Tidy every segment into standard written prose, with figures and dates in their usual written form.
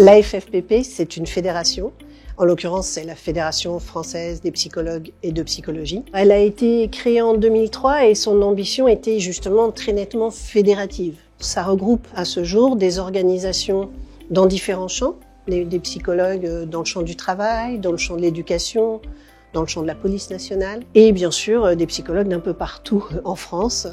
La FFPP, c'est une fédération. En l'occurrence, c'est la Fédération française des psychologues et de psychologie. Elle a été créée en 2003 et son ambition était justement très nettement fédérative. Ça regroupe à ce jour des organisations dans différents champs, des psychologues dans le champ du travail, dans le champ de l'éducation, dans le champ de la police nationale et bien sûr des psychologues d'un peu partout en France.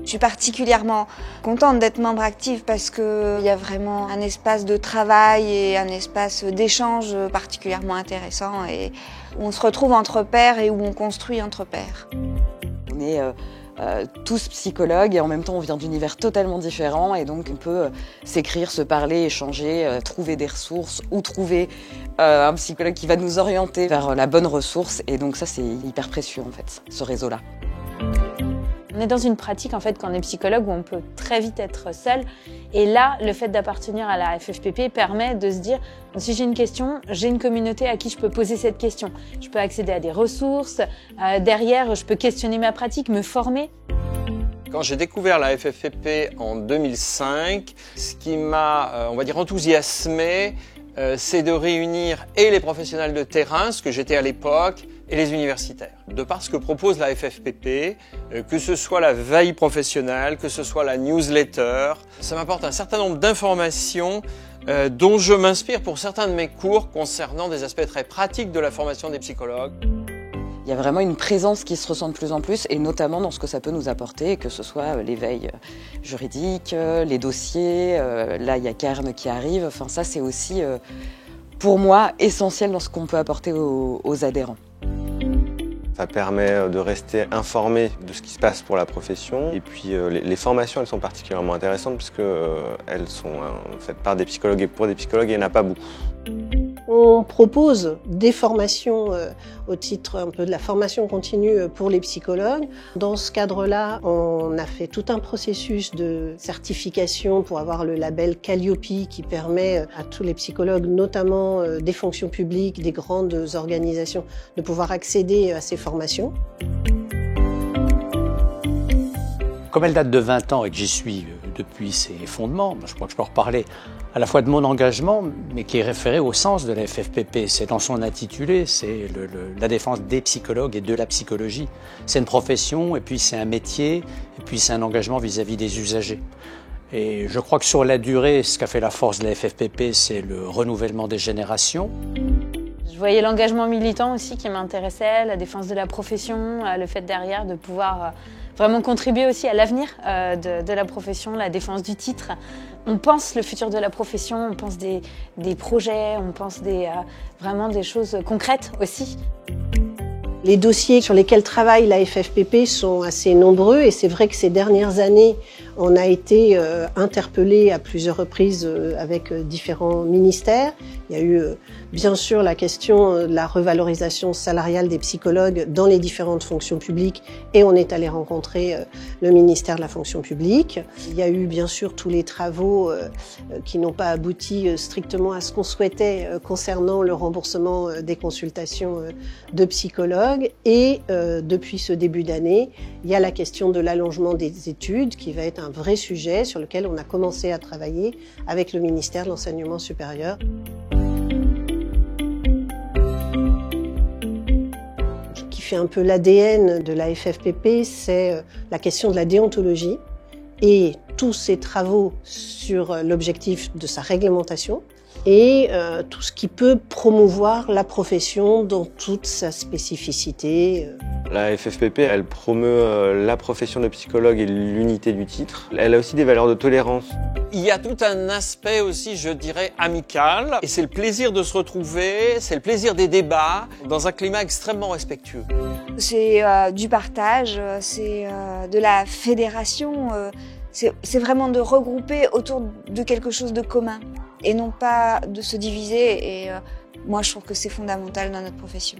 Je suis particulièrement contente d'être membre active parce qu'il y a vraiment un espace de travail et un espace d'échange particulièrement intéressant et où on se retrouve entre pairs et où on construit entre pairs. On est tous psychologues et en même temps on vient d'univers totalement différents et donc on peut s'écrire, se parler, échanger, trouver des ressources ou trouver un psychologue qui va nous orienter vers la bonne ressource et donc ça c'est hyper précieux en fait, ce réseau-là. On est dans une pratique en fait quand on est psychologue où on peut très vite être seul et là le fait d'appartenir à la FFPP permet de se dire si j'ai une question, j'ai une communauté à qui je peux poser cette question. Je peux accéder à des ressources, derrière je peux questionner ma pratique, me former. Quand j'ai découvert la FFPP en 2005, ce qui m'a, on va dire, enthousiasmé, c'est de réunir et les professionnels de terrain, ce que j'étais à l'époque, et les universitaires. De par ce que propose la FFPP, que ce soit la veille professionnelle, que ce soit la newsletter, ça m'apporte un certain nombre d'informations dont je m'inspire pour certains de mes cours concernant des aspects très pratiques de la formation des psychologues. Il y a vraiment une présence qui se ressent de plus en plus et notamment dans ce que ça peut nous apporter, que ce soit les veilles juridiques, les dossiers, là il y a Cairn qui arrive, enfin ça c'est aussi pour moi essentiel dans ce qu'on peut apporter aux adhérents. Ça permet de rester informé de ce qui se passe pour la profession et puis les formations elles sont particulièrement intéressantes parce qu'elles sont faites par des psychologues et pour des psychologues, il n'y en a pas beaucoup. On propose des formations au titre un peu de la formation continue pour les psychologues. Dans ce cadre-là, on a fait tout un processus de certification pour avoir le label Calliope qui permet à tous les psychologues, notamment des fonctions publiques, des grandes organisations, de pouvoir accéder à ces formations. Comme elle date de 20 ans et que j'y suis depuis ses fondements, je crois que je peux reparler à la fois de mon engagement, mais qui est référé au sens de la FFPP. C'est dans son intitulé, c'est la défense des psychologues et de la psychologie. C'est une profession, et puis c'est un métier, et puis c'est un engagement vis-à-vis des usagers. Et je crois que sur la durée, ce qu'a fait la force de la FFPP, c'est le renouvellement des générations. Je voyais l'engagement militant aussi qui m'intéressait, la défense de la profession, le fait derrière de pouvoir vraiment contribuer aussi à l'avenir de la profession, la défense du titre. On pense le futur de la profession, on pense des projets, on pense vraiment des choses concrètes aussi. Les dossiers sur lesquels travaille la FFPP sont assez nombreux et c'est vrai que ces dernières années, on a été interpellés à plusieurs reprises avec différents ministères. Il y a eu bien sûr la question de la revalorisation salariale des psychologues dans les différentes fonctions publiques et on est allé rencontrer le ministère de la fonction publique. Il y a eu bien sûr tous les travaux qui n'ont pas abouti strictement à ce qu'on souhaitait concernant le remboursement des consultations de psychologues et depuis ce début d'année, il y a la question de l'allongement des études qui va être un vrai sujet sur lequel on a commencé à travailler avec le ministère de l'Enseignement supérieur. Ce qui fait un peu l'ADN de la FFPP, c'est la question de la déontologie et tous ces travaux sur l'objectif de sa réglementation et tout ce qui peut promouvoir la profession dans toute sa spécificité. La FFPP, elle promeut la profession de psychologue et l'unité du titre. Elle a aussi des valeurs de tolérance. Il y a tout un aspect aussi, je dirais, amical. Et c'est le plaisir de se retrouver, c'est le plaisir des débats dans un climat extrêmement respectueux. C'est du partage, c'est de la fédération. C'est vraiment de regrouper autour de quelque chose de commun et non pas de se diviser. Et moi, je trouve que c'est fondamental dans notre profession.